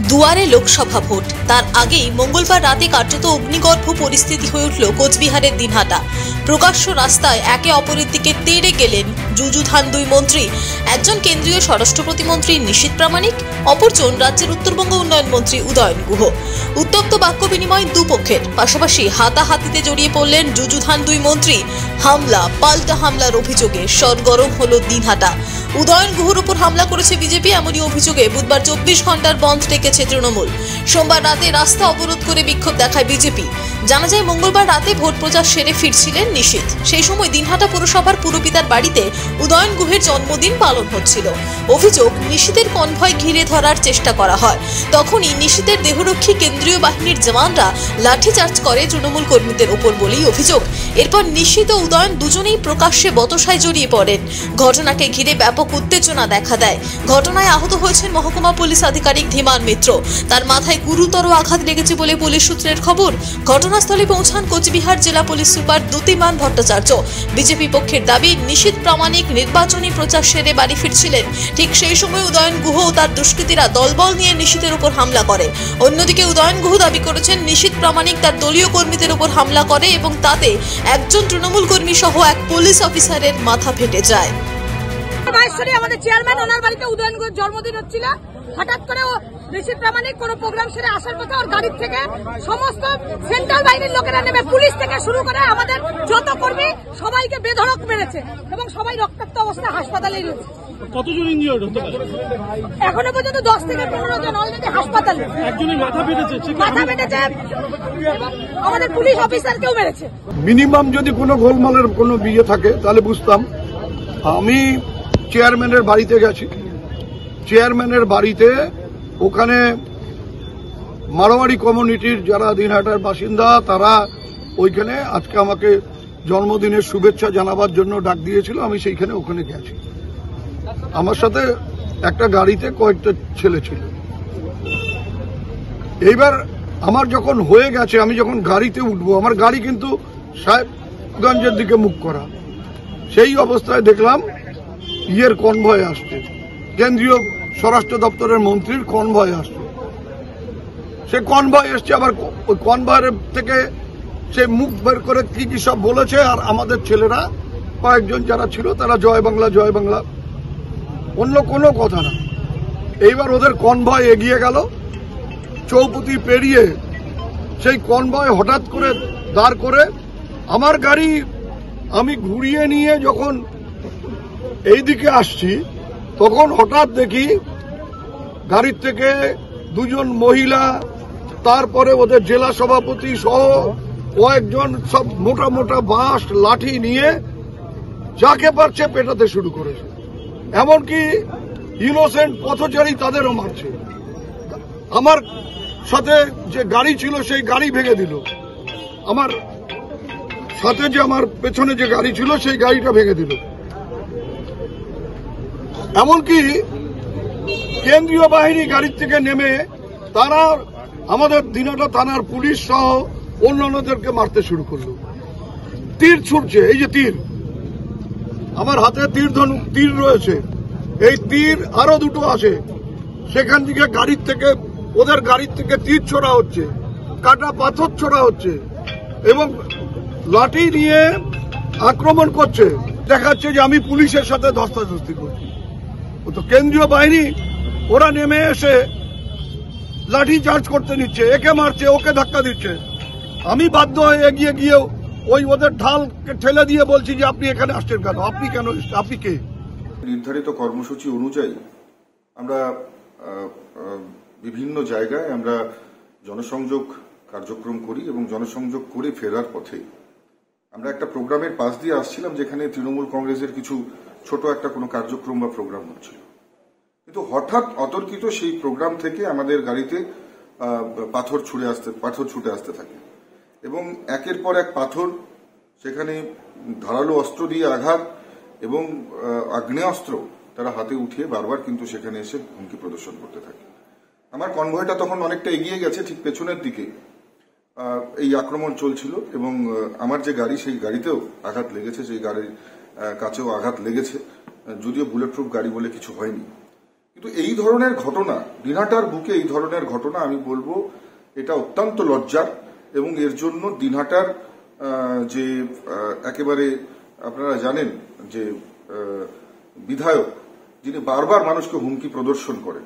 দুয়ারে লোকসভা ভোট, তার আগেই মঙ্গলবার রাতে কার্যত অগ্নিগর্ভ পরিস্থিতি হয়ে উঠল কোচবিহারের দিনহাটা। প্রকাশ্য রাস্তায় একে অপরের দিকে তেড়ে গেলেন যুযুধান দুই মন্ত্রী, একজন কেন্দ্রীয় স্বরাষ্ট্র প্রতিমন্ত্রী নিশীথ প্রামাণিক, অপরজন রাজ্যের উত্তরবঙ্গ উন্নয়ন মন্ত্রী উদয়ন গুহ। উত্তপ্ত বাক্য বিনিময় দুপক্ষের, পাশাপাশি হাতাহাতিতে জড়িয়ে পড়লেন যুযুধান দুই মন্ত্রী। হামলা পাল্টা হামলার অভিযোগে সরগরম হল দিনহাটা। উদয়ন গুহর উপর হামলা করেছে বিজেপি, এমনই অভিযোগে বুধবার 24 ঘন্টার বন্ধ ডেকেছে তৃণমূল। সোমবার রাতে রাস্তা অবরোধ করে বিক্ষোভ দেখায় বিজেপি। জানা যায় মঙ্গলবার রাতে ভোট প্রচার সেরে ফিরছিলেন নিশীথ। সেই সময় দিনহাটা পুরসভার পুরপিতার বাড়িতে উদয়ন গুহের জন্মদিন পালন হচ্ছিল। অভিযোগ, নিশীথের কনভয় ঘিরে ধরার চেষ্টা করা হয়। তখনই নিশীথের দেহরক্ষী কেন্দ্রীয় বাহিনীর জওয়ানরা লাঠিচার্জ করে তৃণমূল কর্মীদের ওপর বলেই অভিযোগ। এরপর নিশীথ ও উদয়ন দুজনেই প্রকাশ্যে বচসায় জড়িয়ে পড়েন। ঘটনাকে ঘিরে ব্যাপক উত্তেজনা দেখা দেয়। ঘটনায় আহত হয়েছেন মহকুমা পুলিশ আধিকারিক ধীমান মিত্র। তার মাথায় গুরুতর আঘাত লেগেছে বলে পুলিশ সূত্রের খবর। ঘটনাস্থলে পৌঁছান কোচবিহার জেলা police super Dyutiman Bhattacharya. BJP পক্ষের দাবি, নিশীথ প্রামাণিক নির্বাচনী প্রচার সেরে বাড়ি ফিরছিলেন। ঠিক সেই সময় উদয়ন গুহ ও তার দুষ্কৃতীরা দলবল নিয়ে নিশীথের উপর হামলা করে। অন্যদিকে উদয়ন গুহ দাবি করেছেন নিশীথ প্রামাণিক তার দলীয় কর্মীদের উপর হামলা করে এবং তাতে একজন তৃণমূল কর্মী সহ এক পুলিশ অফিসারের মাথা ফেটে যায়। আমাদের চেয়ারম্যান, ওনার বাড়িতে উদয়ন গুহর জন্মদিন হচ্ছিল। হঠাৎ করে নিশীথ প্রামাণিক কোন প্রোগ্রাম সেরে আসার পথে ওর গাড়ির থেকে সমস্ত সেন্ট্রাল বাহিনীর লোকেরা নেমে পুলিশ থেকে শুরু করে আমাদের যত কর্মী সবাইকে বেধড়ক মেরেছে এবং সবাই রক্তাক্ত অবস্থায় হাসপাতালে রয়েছে। কতজন ইনজিওর্ড হতে পারে? এখনো পর্যন্ত 10 থেকে 15 জন অলরেডি হাসপাতালে। একজনের মাথা ফেটেছে এবং আমাদের পুলিশ অফিসারকেও মেরেছে। মিনিমাম যদি কোনো গোলমালের কোনো বিয়ে থাকে তাহলে বুঝতাম। আমি চেয়ারম্যানের বাড়িতে গেছি। চেয়ারম্যানের বাড়িতে ওখানে মারোয়াড়ি কমিউনিটির যারা দিনহাটার বাসিন্দা তারা ওইখানে আজকে আমাকে জন্মদিনের শুভেচ্ছা জানাবার জন্য ডাক দিয়েছিল। আমি সেইখানে ওখানে গেছি। আমার সাথে একটা গাড়িতে কয়েকটা ছেলে ছিল। এইবার আমার যখন হয়ে গেছে, আমি যখন গাড়িতে উঠবো, আমার গাড়ি কিন্তু সাহেবগঞ্জের দিকে মুখ করা। সেই অবস্থায় দেখলাম ইয়ের কনভয় আসছে, কেন্দ্রীয় স্বরাষ্ট্র দপ্তরের মন্ত্রীর কনভয় আসছে। সে কনভয় এসছে, আবার ওই কনভয়ের থেকে সে মুখ বের করে কি কি সব বলেছে। আর আমাদের ছেলেরা কয়েকজন যারা ছিল তারা জয় বাংলা জয় বাংলা, অন্য কোনো কথা না। এইবার ওদের কনভয় এগিয়ে গেল, চৌপতি পেরিয়ে সেই কনভয় হঠাৎ করে দাঁড় করে আমার গাড়ি আমি ঘুরিয়ে নিয়ে যখন এইদিকে আসছি, তখন হঠাৎ দেখি গাড়ির থেকে দুজন মহিলা, তারপরে ওদের জেলা সভাপতি সহ কয়েকজন সব মোটা মোটা বাঁশ লাঠি নিয়ে যাকে পারছে পেটাতে শুরু করেছে। এমনকি ইনোসেন্ট পথচারী তাদেরও মারছে। আমার সাথে যে গাড়ি ছিল সেই গাড়ি ভেঙে দিল। আমার সাথে যে আমার পেছনে যে গাড়ি ছিল সেই গাড়িটা ভেঙে দিল। এমনকি কেন্দ্রীয় বাহিনী গাড়ির থেকে নেমে তারা আমাদের দিনহাটা থানার পুলিশ সহ অন্যান্যদেরকে মারতে শুরু করলো। তীর ছুটছে, এই যে তীর, আমার হাতে তীর রয়েছে। এই তীর আরো দুটো আছে, সেখান থেকে গাড়ির থেকে, ওদের গাড়ির থেকে তীর ছোড়া হচ্ছে, কাটা পাথর ছোড়া হচ্ছে এবং লাঠি নিয়ে আক্রমণ করছে। দেখাচ্ছে যে আমি পুলিশের সাথে ধস্তাধস্তি করছি। তো কেন্দ্রীয় বাহিনী ওরা নেমে এসে লাঠি চার্জ করতে নিচ্ছে, একে মারছে, ওকে ধাক্কা দিচ্ছে। আমি বাধ্য হয়ে এগিয়ে গিয়েও ওই ওদের ঢালকে ঠেলে দিয়ে বলছি যে আপনি এখানে আসছেন কেন, আপনি কেন, আপনি কে? নির্ধারিত কর্মসূচি অনুযায়ী আমরা বিভিন্ন জায়গায় আমরা জনসংযোগ কার্যক্রম করি এবং জনসংযোগ করে ফেরার পথে আমরা একটা প্রোগ্রামের পাশ দিয়ে আসছিলাম, যেখানে তৃণমূল কংগ্রেসের কিছু ছোট একটা কোনো কার্যক্রম বা প্রোগ্রাম হচ্ছিল। কিন্তু হঠাৎ অতর্কিত সেই প্রোগ্রাম থেকে আমাদের গাড়িতে পাথর ছুটে আসতে থাকে এবং একের পর এক পাথর, সেখানে ধারালো অস্ত্র দিয়ে আঘাত এবং আগ্নেয়াস্ত্র তারা হাতে উঠিয়ে বারবার কিন্তু সেখানে এসে হুমকি প্রদর্শন করতে থাকে। আমার কনভয়টা তখন অনেকটা এগিয়ে গেছে, ঠিক পেছনের দিকে এই আক্রমণ চলছিল এবং আমার যে গাড়ি সেই গাড়িতেও আঘাত লেগেছে, সেই গাড়ির কাছেও আঘাত লেগেছে, যদিও বুলেট প্রুফ গাড়ি বলে কিছু হয়নি। কিন্তু এই ধরনের ঘটনা, দিনহাটার বুকে এই ধরনের ঘটনা, আমি বলবো এটা অত্যন্ত লজ্জার। এবং এর জন্য দিনহাটার যে একেবারে আপনারা জানেন যে বিধায়ক, যিনি বারবার মানুষকে হুমকি প্রদর্শন করেন,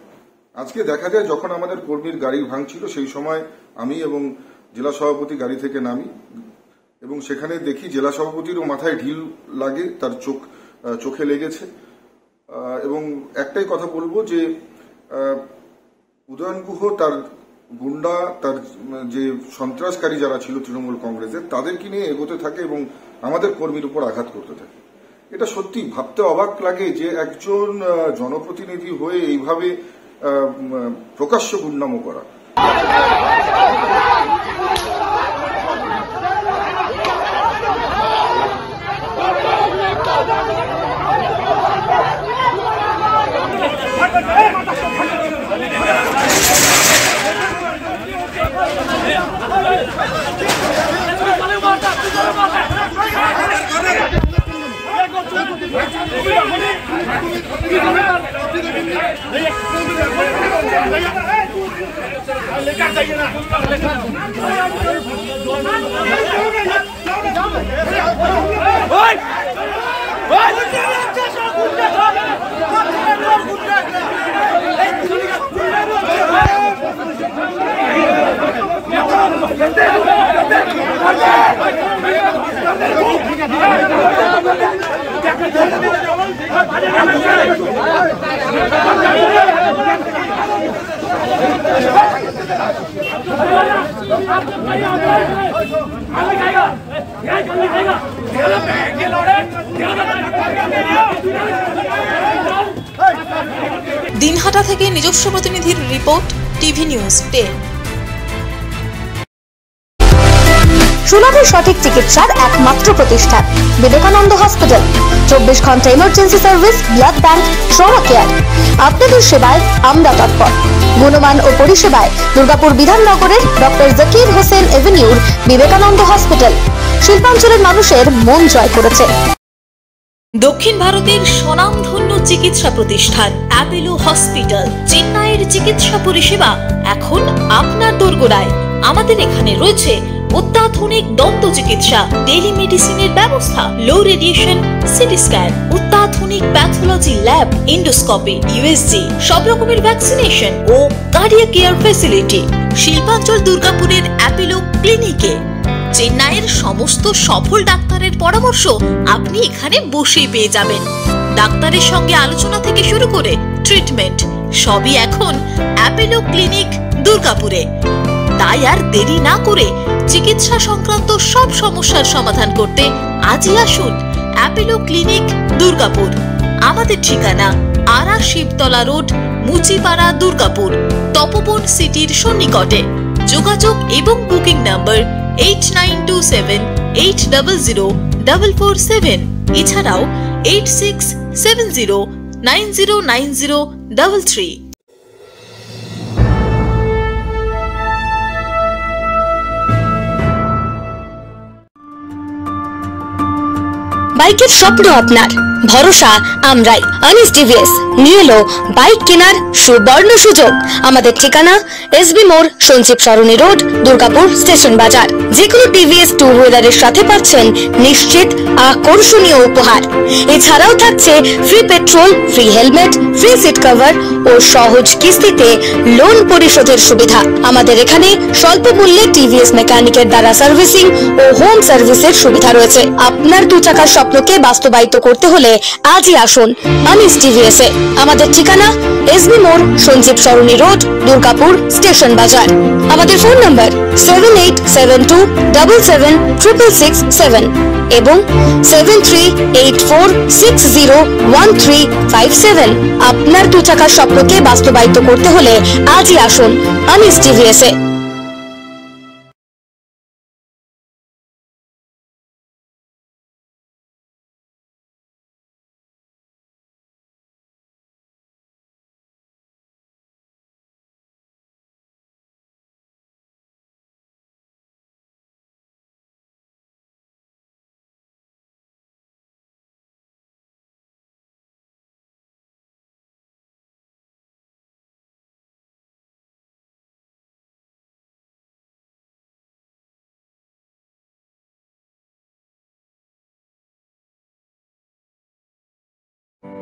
আজকে দেখা যায় যখন আমাদের কর্মীর গাড়ি ভাঙছিল সেই সময় আমি এবং জেলা সভাপতি গাড়ি থেকে নামি এবং সেখানে দেখি জেলা সভাপতিরও মাথায় ঢিল লাগে, তার চোখে লেগেছে। এবং একটাই কথা বলবো যে উদয়ন গুহ, তার গুন্ডা, তার যে সন্ত্রাসকারী যারা ছিল তৃণমূল কংগ্রেসের, তাদেরকে নিয়ে এগোতে থাকে এবং আমাদের কর্মীর উপর আঘাত করতে থাকে। এটা সত্যি ভাবতে অবাক লাগে যে একজন জনপ্রতিনিধি হয়ে এইভাবে প্রকাশ্য গুন্ডামো করা। দিনহাটা থেকে নিজস্ব প্রতিনিধির রিপোর্ট, টিভি নিউজ 10। সুলভের সঠিক চিকিৎসার একমাত্র প্রতিষ্ঠান বিবেকানন্দ হসপিটাল। 24 ঘন্টা emergency service, blood bank, trauma care. আপনাদের সেবায় আমরা তৎপর। গুণমান ও পরিষেবায় দুর্গাপুর বিধাননগরের ডক্টর জাকির হোসেন এভিনিউর বিবেকানন্দ হসপিটাল শিল্পাঞ্চলের মানুষের মন জয় করেছে। দক্ষিণ ভারতের স্বনামধন্য চিকিৎসা প্রতিষ্ঠান অ্যাপোলো হসপিটাল, চেন্নাইয়ের চিকিৎসা পরিষেবা এখন আপনার দোরগোড়ায়। আমাদের এখানে রয়েছে অত্যাধুনিক দন্ত চিকিৎসা, টেলিমেডিসিনের ব্যবস্থা, লো রেডিয়েশন সিটি স্ক্যান, অত্যাধুনিক প্যাথোলজি ল্যাব, ইন্ডোস্কোপি, ইউএসজি, সব রকমের ভ্যাকসিনেশন ও কার্ডিয়াক কেয়ার ফ্যাসিলিটি। শিল্পাঞ্চল দুর্গাপুরের অ্যাপোলো ক্লিনিকে চেন্নাইয়ের সমস্ত সফল ডাক্তারের পরামর্শ আপনি এখানে বসেই পেয়ে যাবেন। ডাক্তারের সঙ্গে আলোচনা থেকে শুরু করে ট্রিটমেন্ট সবই এখন অ্যাপোলো ক্লিনিক দুর্গাপুরে। তাই আর দেরি না করে চিকিৎসা সংক্রান্ত সব সমস্যার সমাধান করতে আজই আসুন অ্যাপোলো ক্লিনিক দুর্গাপুর। আমাদের ঠিকানা আরা শিবতলা রোড, মুচিপাড়া, দুর্গাপুর, তপবন সিটির সন্নিকটে। যোগাযোগ এবং বুকিং নাম্বার 8927800447, এছাড়াও 8670909033। বাইকের স্বপ্ন আপনার, ভরসা আমরাই। আনিস টিভিএস নিয়ে এলো বাইক কেনার সুবর্ণ সুযোগ। আমাদের ঠিকানা এসবি মোড়, সঞ্জীব সরণি রোড, দুর্গাপুর স্টেশন বাজার। যেকোনো টিভিএস টু হুইলারের সাথে পাচ্ছেন নিশ্চিত আকর্ষণীয় উপহার। এছাড়াও থাকছে free petrol, free helmet, free seat cover ও সহজ কিস্তিতে লোন পরিশোধের সুবিধা। আমাদের এখানে স্বল্প মূল্যে টিভিএস মেকানিকের দ্বারা সার্ভিসিং ও হোম সার্ভিসের সুবিধা রয়েছে। আপনার 2 চাকার স্বপ্নকে বাস্তবায়িত করতে হলে আজই আসুন আনিস টিভিএস এ। আমাদের ঠিকানা এসবি মোড়, সঞ্জীব সরণি রোড, দুর্গাপুর স্টেশন বাজার। আমাদের ফোন নাম্বার 7872776667 এবং 7384601357। আপনার 2 চাকার স্বপ্নকে বাস্তবায়িত করতে হলে আজই আসুন আনিস টিভিএস এ।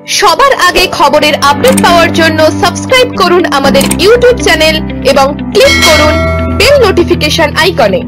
সবার আগে খবরের আপডেট পাওয়ার জন্য সাবস্ক্রাইব করুন আমাদের ইউটিউব চ্যানেল এবং ক্লিক করুন বেল নোটিফিকেশন আইকনে।